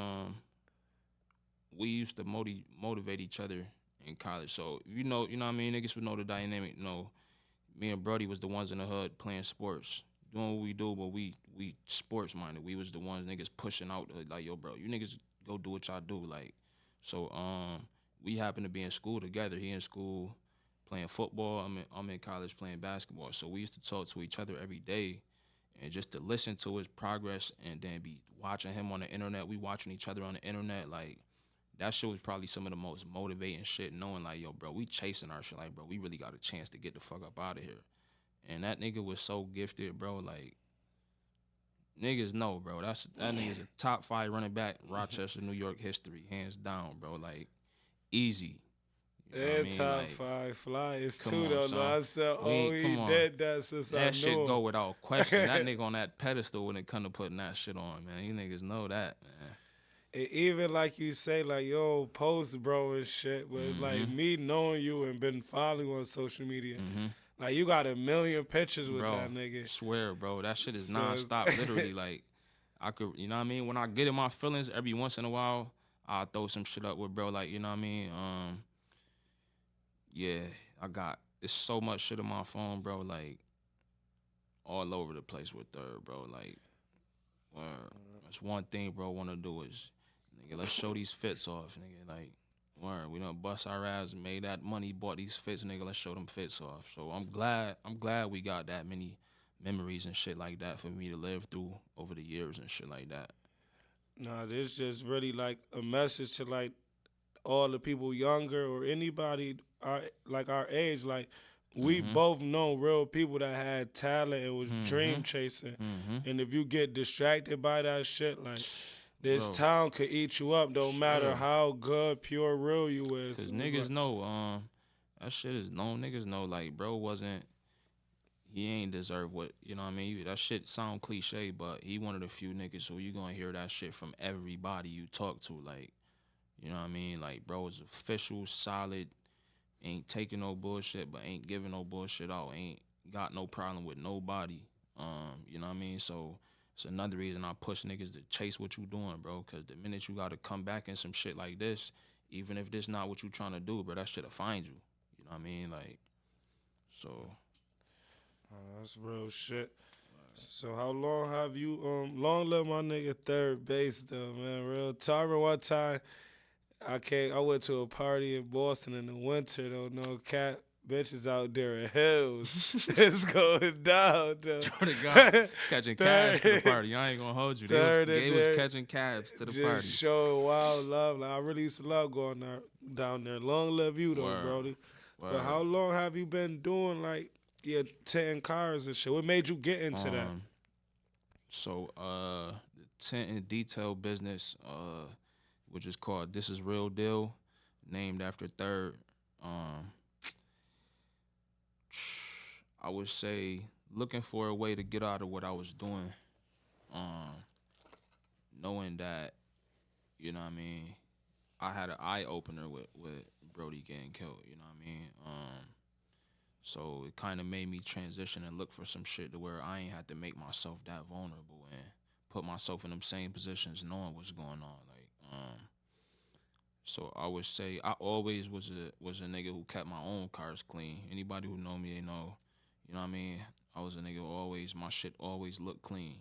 S2: we used to motivate each other in college. So you know what I mean. Niggas would know the dynamic. You know, me and Brody was the ones in the hood playing sports, doing what we do, but we sports minded. We was the ones niggas pushing out like, yo, bro, you niggas go do what y'all do. Like, so we happened to be in school together. He in school playing football. I'm in college playing basketball. So we used to talk to each other every day, and just to listen to his progress, and then be watching him on the internet. We watching each other on the internet, like. That shit was probably some of the most motivating shit, knowing like, yo, bro, we chasing our shit. Like, bro, we really got a chance to get the fuck up out of here. And that nigga was so gifted, bro. Like, niggas know, bro. That nigga's a top 5 running back, Rochester, New York history, hands down, bro. Like, easy. You know what I
S1: And
S2: mean?
S1: top
S2: Like,
S1: 5 flyers
S2: come
S1: too
S2: on,
S1: though.
S2: son.
S1: I said, oh, he
S2: Come on.
S1: did that since I
S2: That shit
S1: knew
S2: go
S1: him.
S2: without question. That nigga on that pedestal when it come to putting that shit on, man. You niggas know that, man.
S1: And even like you say, like yo, post bro and shit, but it's like me knowing you and been following you on social media. Like you got a million pictures with
S2: Bro,
S1: that nigga.
S2: swear, bro, that shit is
S1: So
S2: nonstop. Literally, like I could, you know what I mean. When I get in my feelings, every once in a while, I'll throw some shit up with bro. Like, you know what I mean. Yeah, I got it's so much shit on my phone, bro. Like all over the place with Third, bro. Like, that's one thing, bro. Want to do is, nigga, let's show these fits off, nigga. Like, we done bust our ass, made that money, bought these fits, nigga. Let's show them fits off. So I'm glad we got that many memories and shit like that for me to live through over the years and shit like that.
S1: nah, this just really like a message to like all the people younger or anybody our age, like we
S2: Mhm.
S1: both know real people that had talent and was dream
S2: Mhm.
S1: chasing.
S2: Mhm.
S1: And if you get distracted by that shit, like this
S2: Bro,
S1: town could eat you up. Don't matter
S2: sure.
S1: how good, pure, real you is.
S2: Cause
S1: So it's
S2: niggas
S1: like,
S2: know, that shit is known. Niggas know, like, bro wasn't, he ain't deserve what, you know what I mean? That shit sound cliche, but he one of the few niggas who you gonna hear that shit from everybody you talk to. Like, you know what I mean? Like, bro is official, solid, ain't taking no bullshit, but ain't giving no bullshit out. Ain't got no problem with nobody. You know what I mean? So it's another reason I push niggas to chase what you doing, bro. Cause the minute you gotta come back in some shit like this, even if this not what you trying to do, bro, that shit'll find you. You know what I mean? Like, so
S1: that's real shit. So how long have you long live my nigga third base though, man? Real talk. I remember one time I went to a party in Boston in the winter though, no cat bitches out there in hills. It's going down though.
S2: swear to God, catching cabs to the
S1: third,
S2: party. I ain't gonna hold you.
S1: third in
S2: They was
S1: there
S2: catching cabs to the
S1: just
S2: parties.
S1: showing wild love. Like I really used to love going down there. Long live you though,
S2: Word,
S1: Brody. But
S2: word.
S1: how long have you been doing like your 10 cars and shit? What made you get into that?
S2: So the tent and detail business, which is called This Is Real Deal, named after Third. Um, I would say looking for a way to get out of what I was doing, um, knowing that, you know what I mean, I had an eye opener with Brody getting killed, you know what I mean? So it kind of made me transition and look for some shit to where I ain't had to make myself that vulnerable and put myself in them same positions knowing what's going on. Like, so I would say I always was a nigga who kept my own cars clean. Anybody who know me, they know, you know what I mean? I was a nigga who always, my shit always looked clean,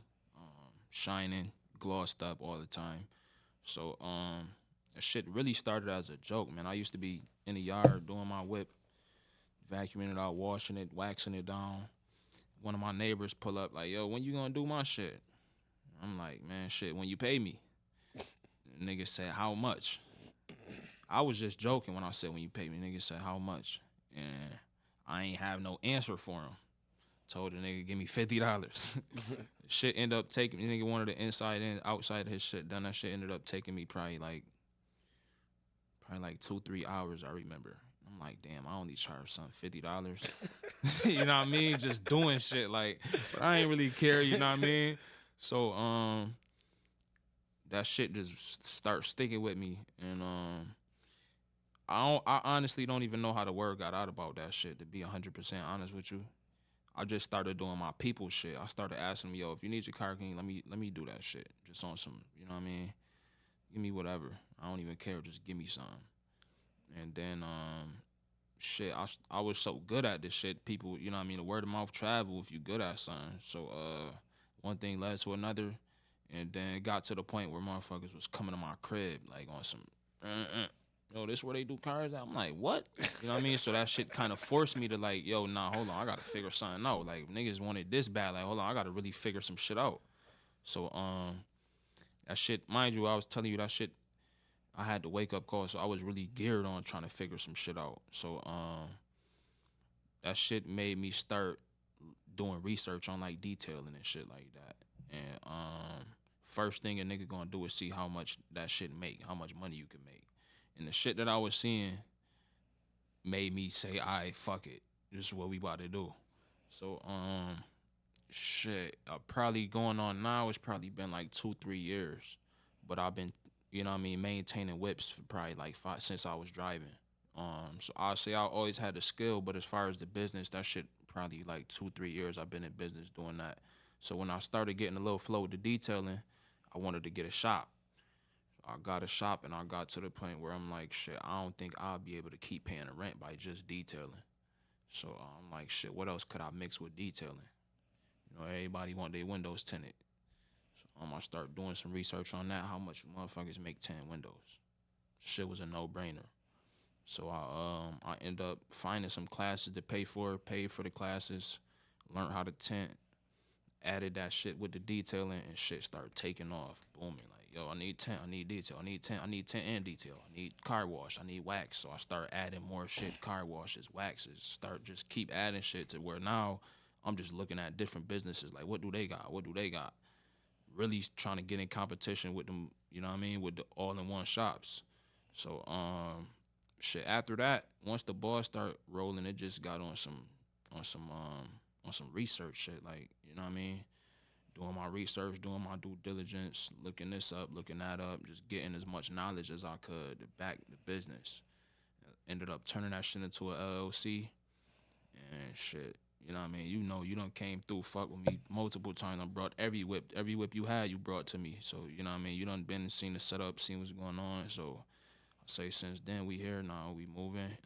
S2: shining, glossed up all the time. So that shit really started as a joke, man. I used to be in the yard doing my whip, vacuuming it out, washing it, waxing it down. One of my neighbors pull up like, yo, when you gonna do my shit? I'm like, man, shit, when you pay me. The nigga said, how much? I was just joking when I said when you pay me. Nigga said, how much? And I ain't have no answer for him. Told the nigga, give me $50. Shit ended up taking, the nigga wanted the inside and outside of his shit. Done that shit ended up taking me probably like 2-3 hours, I remember. I'm like, damn, I only charge something $50. You know what I mean? Just doing shit like, but I ain't really care, you know what I mean? So that shit just start sticking with me. And I honestly don't even know how the word got out about that shit, to be 100% honest with you. I just started doing my people shit. I started asking them, yo, if you need your car clean, let me do that shit. Just on some, you know what I mean? Give me whatever. I don't even care. Just give me something. And then shit, I was so good at this shit. People, you know what I mean? The word of mouth travel if you good at something. So one thing led to another, and then it got to the point where motherfuckers was coming to my crib like on some, yo, this where they do cars at? I'm like, what? You know what I mean? So that shit kind of forced me to like, yo, nah, hold on, I gotta figure something out. Like niggas wanted this bad, like, hold on, I gotta really figure some shit out. So that shit, mind you, I was telling you that shit, I had to wake up call, so I was really geared on trying to figure some shit out. So that shit made me start doing research on like detailing and shit like that. And first thing a nigga gonna do is see how much that shit make, how much money you can make. And the shit that I was seeing made me say, alright, fuck it. This is what we about to do. So shit, probably going on now, it's probably been like 2-3 years. But I've been, you know what I mean, maintaining whips for probably like 5 since I was driving. So I'll say I always had the skill, but as far as the business, that shit probably like 2-3 years I've been in business doing that. So when I started getting a little flow with the detailing, I wanted to get a shop. I got a shop and I got to the point where I'm like, shit, I don't think I'll be able to keep paying the rent by just detailing. So I'm like, shit, what else could I mix with detailing? You know, everybody want their windows tinted. So I start doing some research on that, how much motherfuckers make 10 windows. Shit was a no-brainer. So I end up finding some classes to pay for, paid for the classes, learned how to tint, added that shit with the detailing, and shit started taking off, booming. Like, yo, I need 10, I need detail, I need 10, I need 10 and detail, I need car wash, I need wax. So I start adding more shit, car washes, waxes, start just keep adding shit to where now I'm just looking at different businesses, like what do they got? What do they got? Really trying to get in competition with them, you know what I mean, with the all-in-one shops. So shit, after that, once the ball start rolling, it just got on some on some research shit, like, you know what I mean? Doing my research, doing my due diligence, looking this up, looking that up, just getting as much knowledge as I could to back the business. Ended up turning that shit into a LLC and shit. You know what I mean? You done came through, fuck with me multiple times. I brought every whip you had, you brought to me. So, you know what I mean? You done been and seen the setup, seen what's going on. So, I say since then, we here now, we moving.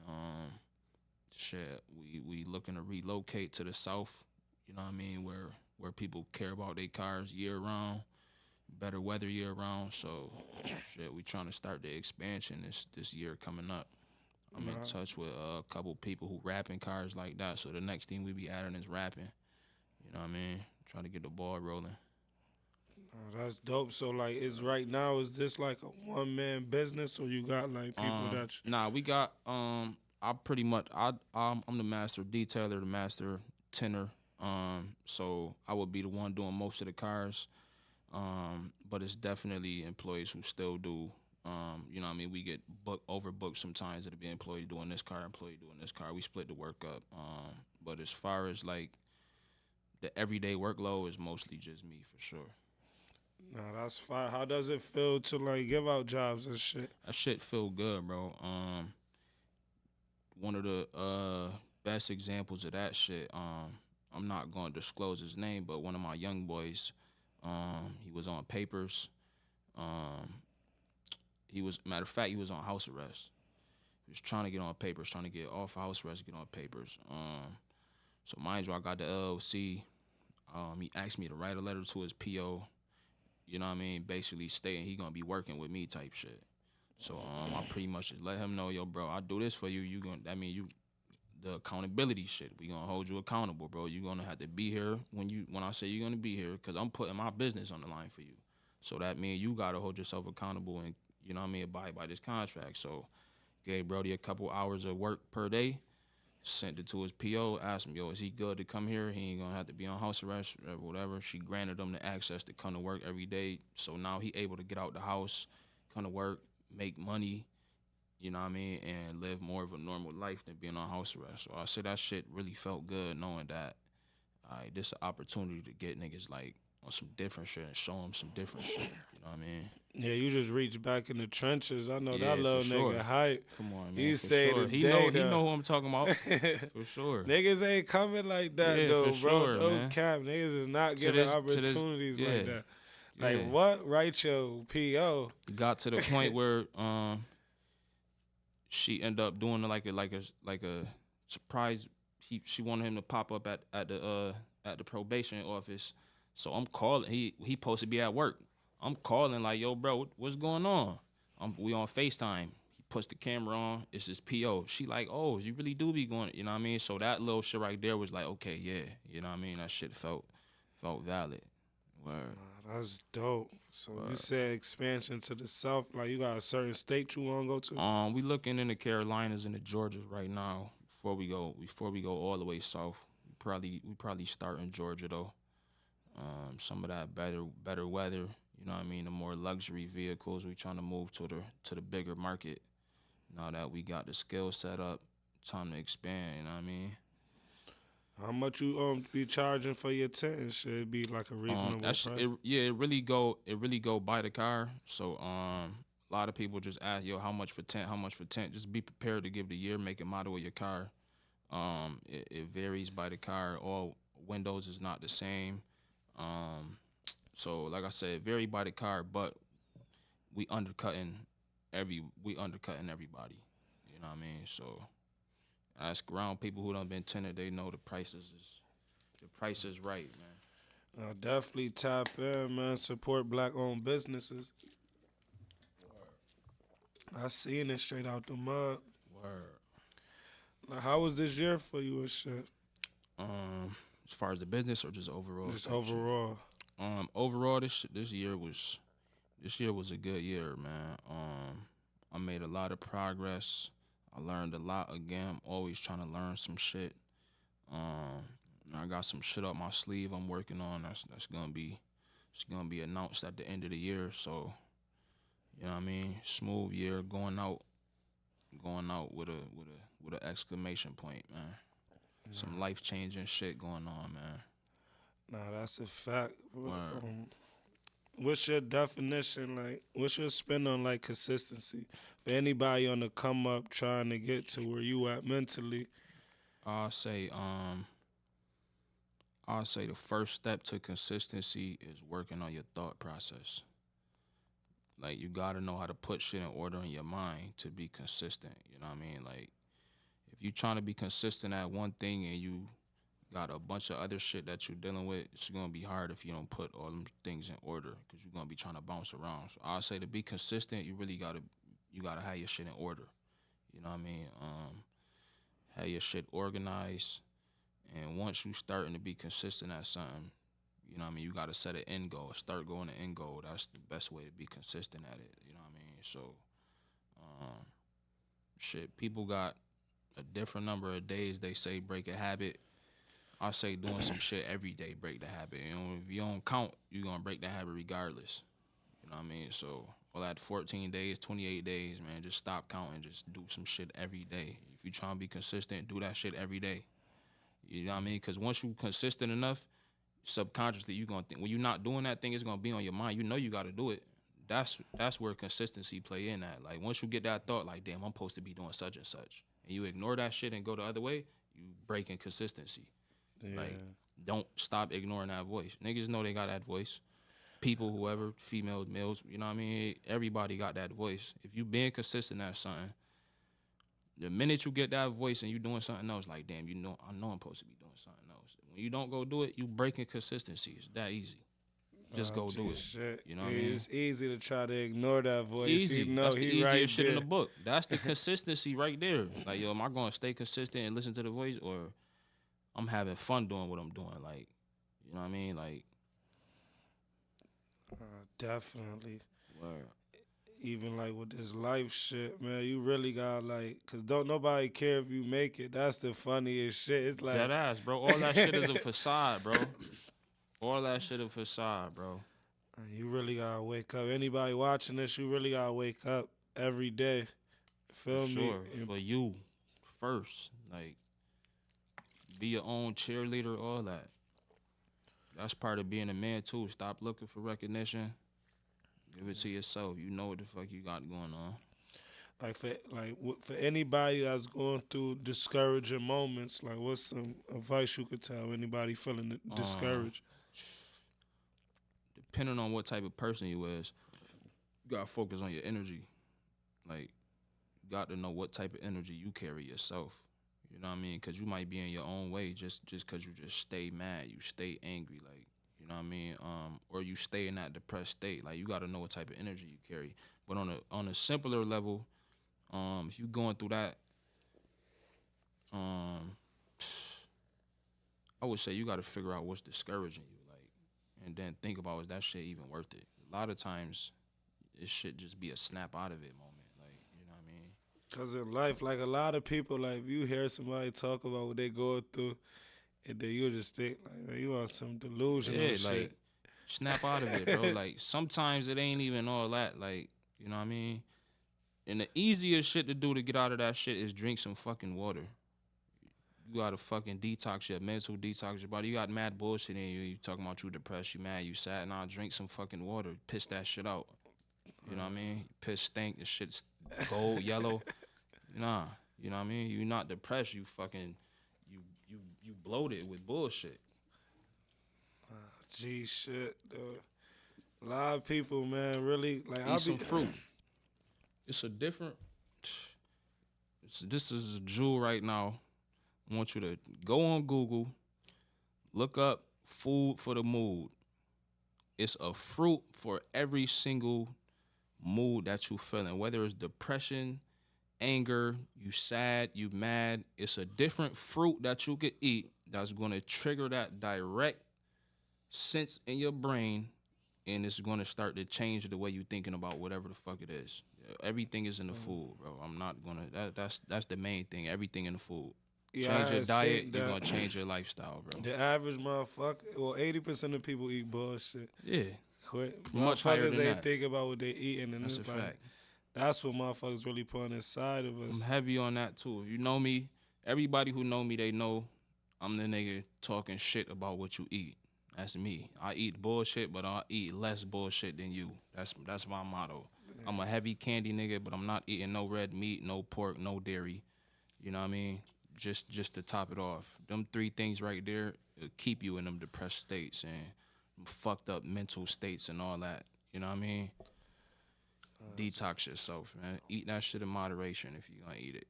S2: Shit, we looking to relocate to the south, you know what I mean, where people care about their cars year round, better weather year round. So shit, we trying to start the expansion this year coming up. I'm in touch with a couple people who rapping cars like that. So the next thing we be adding is rapping. You know what I mean? Trying to get the ball rolling.
S1: That's dope. So like, is this like a one man business, or you got like people that?
S2: Nah, we got I pretty much I'm the master detailer, the master tinner. So I would be the one doing most of the cars. But it's definitely employees who still do. You know what I mean? We get overbooked sometimes. It'll be employee doing this car, employee doing this car. We split the work up. But as far as like the everyday workload is mostly just me for sure.
S1: Nah, that's fine. How does it feel to like give out jobs and shit?
S2: That shit feel good, bro. One of the best examples of that shit, I'm not gonna disclose his name, but one of my young boys, he was on papers. He was, matter of fact, he was on house arrest. He was trying to get on papers, trying to get off house arrest, get on papers. So mind you, I got the LLC. He asked me to write a letter to his PO. You know what I mean? Basically stating he gonna be working with me type shit. So I pretty much just let him know, yo, bro, I do this for you. The accountability shit. We gonna hold you accountable, bro. You gonna have to be here when I say you're gonna be here, cause I'm putting my business on the line for you. So that means you gotta hold yourself accountable and, you know what I mean, abide by this contract. So gave Brody a couple hours of work per day, sent it to his PO, asked him, yo, is he good to come here? He ain't gonna have to be on house arrest or whatever. She granted him the access to come to work every day. So now he able to get out the house, come to work, make money, you know what I mean, and live more of a normal life than being on house arrest. So I said that shit really felt good knowing that, this is an opportunity to get niggas like on some different shit and show them some different shit, you know what I mean?
S1: Yeah, you just reach back in the trenches. I know
S2: Yeah,
S1: that little
S2: for sure.
S1: nigga hype.
S2: Come on, man.
S1: You
S2: for
S1: say
S2: sure.
S1: today,
S2: He know who I'm talking about. For sure.
S1: Niggas ain't coming like that,
S2: Yeah,
S1: though,
S2: for
S1: bro.
S2: sure,
S1: No
S2: man.
S1: cap. Niggas is not
S2: To
S1: giving
S2: this-
S1: opportunities
S2: yeah,
S1: like that. Like,
S2: yeah.
S1: what? Write your PO.
S2: It got to the point where she ended up doing like a surprise. She wanted him to pop up at the probation office. So I'm calling. He supposed to be at work. I'm calling like, yo, bro, what's going on? We on FaceTime. He puts the camera on. It's his PO. She like, oh, you really do be going. You know what I mean? So that little shit right there was like, okay, yeah. You know what I mean? That shit felt valid. Word.
S1: That's dope. So you said expansion to the south. Like, you got a certain state you want to go to?
S2: We looking in the Carolinas and the Georgias right now. Before we go all the way south, we probably start in Georgia though. Some of that better weather. You know what I mean? The more luxury vehicles. We trying to move to the bigger market. Now that we got the skill set up, time to expand. You know what I mean?
S1: How much you be charging for your tent and shit? It be like a reasonable price?
S2: It really go by the car. So a lot of people just ask, yo, how much for tent? Just be prepared to give the year, make, and model of your car. It varies by the car. All windows is not the same. So like I said, it vary by the car, but we undercutting everybody. You know what I mean? So ask around people who done been tenant, they know the price is right, man.
S1: Definitely tap in, man. Support black-owned businesses. I seen it straight out the mud.
S2: Word.
S1: Like, how was this year for you and shit?
S2: As far as the business or just overall?
S1: Just overall.
S2: Overall, this year was This year was a good year, man. I made a lot of progress. I learned a lot again. I'm always trying to learn some shit. Um, I got some shit up my sleeve I'm working on. That's gonna be it's gonna be announced at the end of the year. So you know what I mean. Smooth year, going out with an exclamation point, man. Some life changing shit going on, man.
S1: Nah, that's a fact.
S2: Word.
S1: What's your definition, like, what's your spin on, like, consistency? For anybody on the come up trying to get to where you at mentally,
S2: I'll say I'll say the first step to consistency is working on your thought process. Like you gotta know how to put shit in order in your mind to be consistent. You know what I mean? Like if you trying to be consistent at one thing and you got a bunch of other shit that you're dealing with, it's gonna be hard if you don't put all them things in order because you're gonna be trying to bounce around. So I'll say to be consistent, you really gotta have your shit in order. You know what I mean? Have your shit organized, and once you starting to be consistent at something, you know what I mean, you gotta set an end goal. Start going to end goal. That's the best way to be consistent at it. You know what I mean? So, um, shit, people got a different number of days they say break a habit. I say doing some shit every day break the habit. You know, if you don't count, you gonna break the habit regardless. You know what I mean? So, all that 14 days, 28 days, man, just stop counting. Just do some shit every day. If you trying to be consistent, do that shit every day. You know what I mean? Because once you consistent enough, subconsciously you gonna think when you're not doing that thing, it's gonna be on your mind. You know you gotta do it. That's where consistency play in at. Like once you get that thought, like damn, I'm supposed to be doing such and such, and you ignore that shit and go the other way, you breaking consistency.
S1: yeah.
S2: Like don't stop ignoring that voice. Niggas know they got that voice. People, whoever, females, males, you know what I mean? Everybody got that voice. If you being consistent at something, the minute you get that voice and you doing something else, like damn, I know I'm supposed to be doing something else. When you don't go do it, you breaking consistency. It's that easy. Just go do it.
S1: Shit.
S2: You know what I mean?
S1: It's easy to try to ignore that voice.
S2: Easy.
S1: You know,
S2: That's the
S1: he
S2: easiest
S1: right
S2: shit
S1: there.
S2: in the book. That's the consistency right there. Like, yo, am I gonna stay consistent and listen to the voice, or I'm having fun doing what I'm doing? Like, you know what I mean? Like,
S1: Definitely.
S2: word.
S1: Even like with this life shit, man, you really got like, cause don't nobody care if you make it. That's the funniest shit. It's like
S2: Dead ass, bro. All that shit is a facade, bro. All that shit a facade, bro.
S1: you really gotta wake up. Anybody watching this, you really gotta wake up every day. Feel
S2: For
S1: me?
S2: sure. For you first. Like, be your own cheerleader, all that. That's part of being a man too. Stop looking for recognition. Give it to yourself. You know what the fuck you got going on.
S1: For anybody that's going through discouraging moments, like what's some advice you could tell anybody feeling discouraged?
S2: Depending on what type of person you is, you gotta focus on your energy. Like, you got to know what type of energy you carry yourself. You know what I mean? Because you might be in your own way just because you just stay mad, you stay angry, like, you know what I mean? Or you stay in that depressed state. Like, you got to know what type of energy you carry. But on a simpler level, if you going through that, I would say you got to figure out what's discouraging you, like, and then think about, is that shit even worth it? A lot of times, it should just be a snap out of it moment, like, you know what I mean?
S1: Cause in life, like a lot of people, like if you hear somebody talk about what they going through, and then you just think like, man, you on some delusional
S2: Yeah,
S1: shit.
S2: like, snap out of it, bro. Like, sometimes it ain't even all that, like, you know what I mean? And the easiest shit to do to get out of that shit is drink some fucking water. You gotta fucking detox your mental, detox your body. You got mad bullshit in you. You talking about you depressed, you mad, you sad. Nah, drink some fucking water. Piss that shit out. You know what I mean? Piss stink. The shit's gold, yellow. Nah, you know what I mean? You not depressed. You fucking, you bloated with bullshit.
S1: G shit, dude. A lot of people, man, really like.
S2: Eat some fruit. It's a different. This is a jewel right now. I want you to go on Google, look up food for the mood. It's a fruit for every single mood that you feeling, whether it's depression, anger, you sad, you mad. It's a different fruit that you could eat that's going to trigger that direct sense in your brain and it's going to start to change the way you thinking about whatever the fuck it is. Everything is in the food, bro. I'm not gonna. That's the main thing. Everything in the food.
S1: Yeah,
S2: Change
S1: I
S2: your
S1: had
S2: diet,
S1: seen
S2: you're gonna
S1: that.
S2: change your lifestyle, bro.
S1: The average motherfucker, well, 80% of people eat bullshit.
S2: Yeah,
S1: Quit.
S2: much higher
S1: Motherfuckers
S2: than
S1: ain't
S2: that.
S1: think about what they eating, and
S2: That's a
S1: it's like
S2: fact.
S1: that's what motherfuckers really putting inside of
S2: I'm
S1: us.
S2: heavy on that too. If you know me, everybody who know me, they know I'm the nigga talking shit about what you eat. That's me. I eat bullshit, but I eat less bullshit than you. That's my motto. I'm a heavy candy nigga, but I'm not eating no red meat, no pork, no dairy. You know what I mean? Just to top it off. Them three things right there keep you in them depressed states and fucked up mental states and all that. You know what I mean? Detox yourself, man. Eat that shit in moderation if you gonna eat it.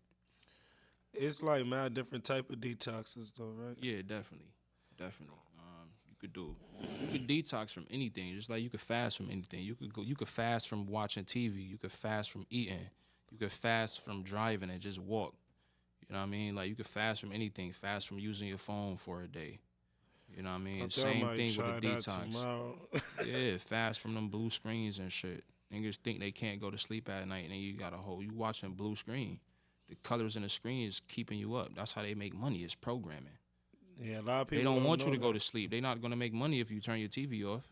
S1: It's like mad different type of detoxes though, right?
S2: Yeah, definitely. Definitely. You could detox from anything, just like you could fast from anything. You could fast from watching TV, you could fast from eating, you could fast from driving and just walk. You know what I mean? Like you could fast from anything, fast from using your phone for a day. You know what I mean?
S1: I think I
S2: Same
S1: might
S2: thing with
S1: try
S2: a
S1: that
S2: detox.
S1: tomorrow.
S2: Yeah, fast from them blue screens and shit. Niggas think they can't go to sleep at night and then you got a whole, you watching blue screen. The colors in the screen is keeping you up. That's how they make money, it's programming.
S1: Yeah, a lot of people
S2: They don't want you
S1: know
S2: to go
S1: that.
S2: to sleep. They're not gonna make money if you turn your TV off.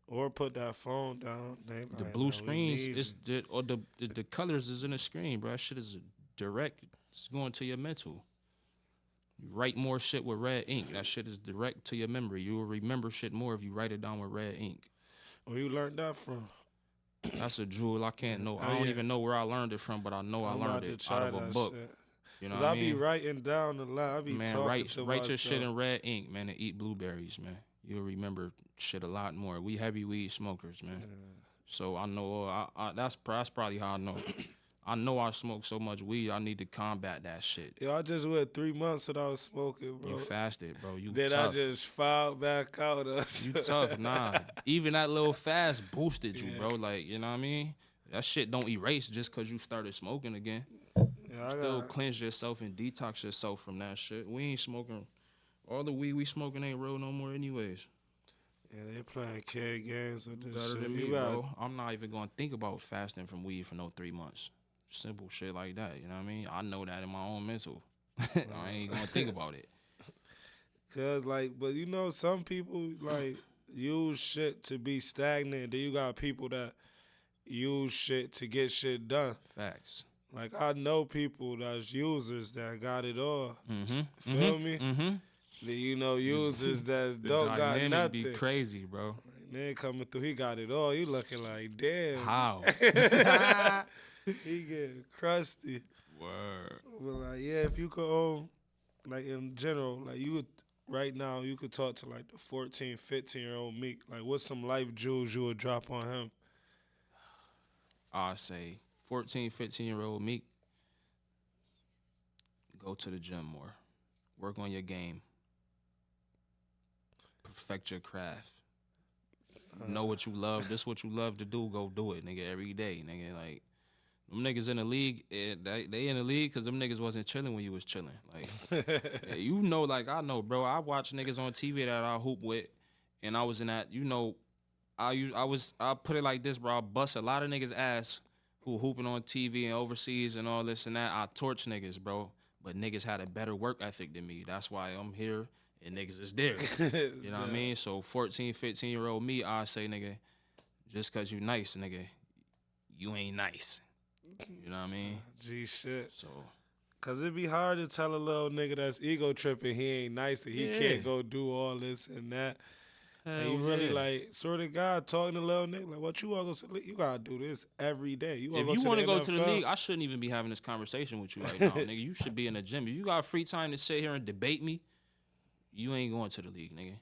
S1: Or put that phone down. They
S2: The
S1: like,
S2: blue
S1: "No, we
S2: screens
S1: need
S2: is the colors is in the screen, bro. That shit is direct. It's going to your mental. You write more shit with red ink. That shit is direct to your memory. You will remember shit more if you write it down with red ink.
S1: you." Where you learned that from?
S2: That's a jewel I can't know.
S1: Oh,
S2: I don't
S1: yeah.
S2: even know where I learned it from, but I know I
S1: I'm
S2: learned
S1: about to
S2: it
S1: try
S2: out of a
S1: that
S2: book.
S1: shit.
S2: You know
S1: Cause
S2: what I
S1: I be
S2: mean?
S1: writing down a lot. I be
S2: Man,
S1: talking
S2: write
S1: to
S2: write
S1: myself.
S2: your shit in red ink, man, and eat blueberries, man. You'll remember shit a lot more. We heavy weed smokers, man. So I know that's probably how I know. I know I smoke so much weed. I need to combat that shit.
S1: Yo, I just went 3 months without smoking, bro.
S2: You fasted, bro. You
S1: Then
S2: tough.
S1: I just filed back out.
S2: You tough, nah. Even that little fast boosted you, bro. Like, you know what I mean? That shit don't erase just cause you started smoking again.
S1: Yeah,
S2: You still cleanse yourself and detox yourself from that shit. We ain't smoking. All the weed we smoking ain't real no more anyways.
S1: Yeah, they playing kid games with this
S2: Better
S1: shit.
S2: than me,
S1: You gotta-
S2: bro. I'm not even gonna think about fasting from weed for no 3 months. Simple shit like that, you know what I mean? I know that in my own mental. I ain't gonna think about it.
S1: Cause like, but you know, some people like use shit to be stagnant. Then you got people that use shit to get shit done.
S2: Facts.
S1: Like I know people that's users that got it all.
S2: Mm-hmm.
S1: Feel me?
S2: Mm-hmm.
S1: Then you know users that
S2: The
S1: don't got
S2: dynamic
S1: nothing.
S2: be crazy, bro.
S1: Then coming through, he got it all. You looking like damn.
S2: How?
S1: He getting crusty.
S2: Word.
S1: But like, yeah, if you could, like in general, like you would right now, you could talk to like the 14, 15-year-old Meek. Like, what's some life jewels you would drop on him?
S2: I say 14, 15-year-old Meek, go to the gym more. Work on your game. Perfect your craft. Know what you love. This what you love to do. Go do it, nigga, every day, nigga. Like, them niggas in the league, they in the league because them niggas wasn't chilling when you was chilling. Like, yeah, you know, like I know, bro. I watch niggas on TV that I hoop with, and I was in that, you know, I put it like this, bro. I bust a lot of niggas' ass who hooping on TV and overseas and all this and that. I torch niggas, bro. But niggas had a better work ethic than me. That's why I'm here and niggas is there. You know what I mean? So 14, 15-year-old me, I say, nigga, just cause you nice, nigga, you ain't nice. You know what I mean?
S1: G shit.
S2: So
S1: Cause it'd be hard to tell a little nigga that's ego tripping he ain't nice and he
S2: Yeah.
S1: can't go do all this and that. And you
S2: hell
S1: really
S2: yeah.
S1: like, sort of God talking to little nigga, like, what you all go to, you gotta do this every day. You
S2: If you want to go to the
S1: NFL?
S2: league, I shouldn't even be having this conversation with you right now, nigga. You should be in the gym. If you got free time to sit here and debate me, you ain't going to the league, nigga.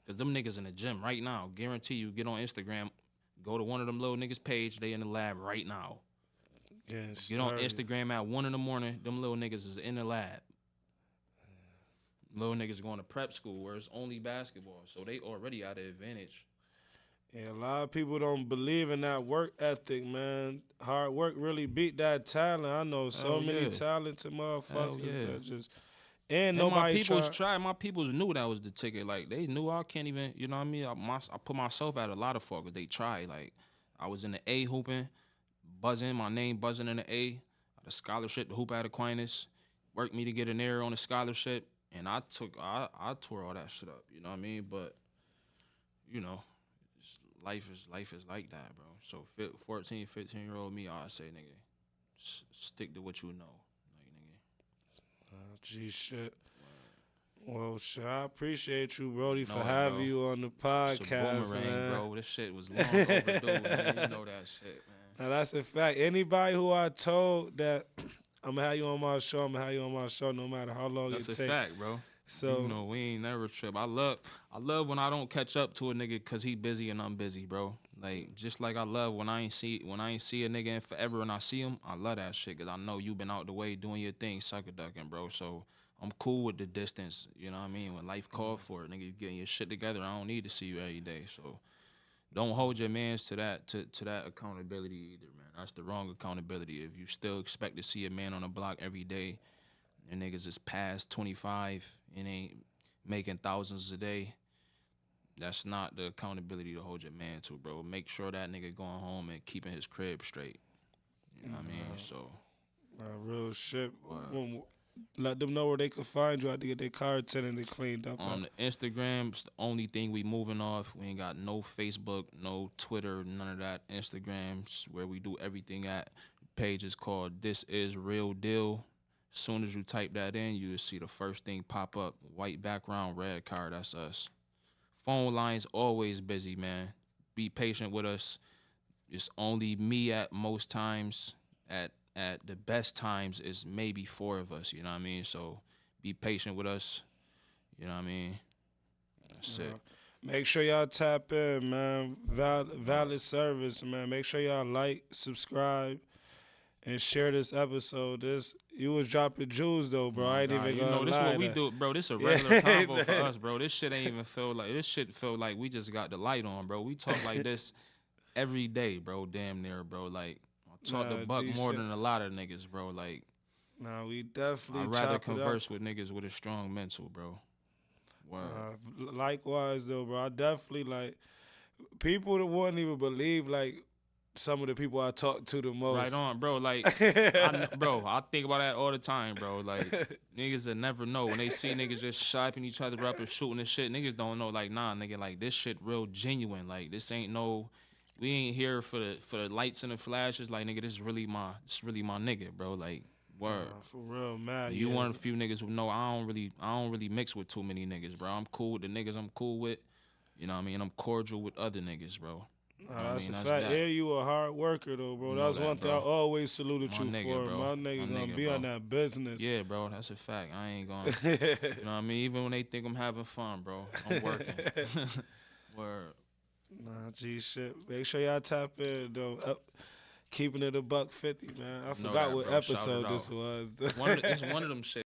S2: Because them niggas in the gym right now, guarantee you, get on Instagram, go to one of them little niggas' page, they in the lab right now.
S1: Yeah,
S2: Get on Instagram at 1 in the morning, them little niggas is in the lab. Little niggas going to prep school where it's only basketball, so they already at an advantage.
S1: Yeah, a lot of people don't believe in that work ethic, man. Hard work really beat that talent. I know so
S2: Hell
S1: many
S2: yeah.
S1: talented motherfuckers
S2: yeah.
S1: that just And
S2: And my
S1: nobody
S2: peoples
S1: try.
S2: tried. My peoples knew that was the ticket. Like they knew I can't even. You know what I mean? I put myself at a lot of fuck. They tried. Like I was in the A hooping, buzzing. My name buzzing in the A. The scholarship to hoop at Aquinas. Worked me to get an air on the scholarship, and I tore all that shit up. You know what I mean? But you know, life is like that, bro. So 14, 15-year-old me, I say, nigga, stick to what you know, like nigga.
S1: Gee, shit. Well, shit, I appreciate you, Brody, for
S2: Know it,
S1: having
S2: bro.
S1: you on the
S2: It's a
S1: podcast,
S2: boomerang,
S1: man.
S2: bro. This shit was long overdue, man. You know that shit, man.
S1: Now, that's a fact. Anybody who I told that I'm going to have you on my show, I'm going to have you on my show no matter how long
S2: That's
S1: it
S2: a
S1: takes.
S2: fact, bro.
S1: So,
S2: You know, we ain't never trip. I love when I don't catch up to a nigga because he busy and I'm busy, bro. Like, just like I love when I ain't see a nigga in forever and I see him, I love that shit because I know you been out the way doing your thing, sucker ducking, bro. So I'm cool with the distance, you know what I mean? When life called for it, nigga, you getting your shit together, I don't need to see you every day. So don't hold your mans to that accountability either, man. That's the wrong accountability. If you still expect to see a man on the block every day, and niggas is past 25 and ain't making thousands a day, that's not the accountability to hold your man to, bro. Make sure that nigga going home and keeping his crib straight. You know what I mean? So,
S1: real shit. Let them know where they can find you. I have to get their car tenanted cleaned up.
S2: the Instagram's the only thing we moving off. We ain't got no Facebook, no Twitter, none of that. Instagram's where we do everything at. The page is called This Is Real Deal. As soon as you type that in, you will see the first thing pop up. White background, red car, that's us. Phone lines always busy, man. Be patient with us. It's only me at most times. At the best times, it's maybe 4 of us, you know what I mean? So be patient with us, you know what I mean? That's it.
S1: Make sure y'all tap in, man. Valid service, man. Make sure y'all like, subscribe, and share this episode. You was dropping jewels though, bro. I ain't
S2: God,
S1: even
S2: you
S1: gonna
S2: know, this
S1: lie.
S2: what we do, bro. This a regular convo for us, bro. This shit ain't even feel like, this shit feel like we just got the light on, bro. We talk like this every day, bro. Damn near, bro. Like, I talk to Buck more than a lot of niggas, bro. Like,
S1: nah, we definitely
S2: I'd rather converse with niggas with a strong mental, bro. Word.
S1: Likewise though, bro. I definitely like people that wouldn't even believe like some of the people I talk to the most.
S2: Right on, bro. Like, bro, I think about that all the time, bro. Like, niggas that never know when they see niggas just shiping each other up and shooting and shit. Niggas don't know, like, nah, nigga, like this shit real genuine. Like, this ain't no, we ain't here for the lights and the flashes. Like, nigga, this is really my nigga, bro. Like, word.
S1: For real, man.
S2: You one of the few niggas who know I don't really mix with too many niggas, bro. I'm cool with the niggas I'm cool with. You know what I mean? I'm cordial with other niggas, bro.
S1: That's a fact. Yeah, you a hard worker though, bro. That's one thing I always saluted you for.
S2: Bro.
S1: My nigga gonna be on that business.
S2: Yeah, bro, that's a fact. I ain't gonna. You know what I mean? Even when they think I'm having fun, bro, I'm working. Word.
S1: Nah, G shit. Make sure y'all tap in though. Keeping it a Buck50, man. I forgot what episode this was.
S2: It's one of them shit.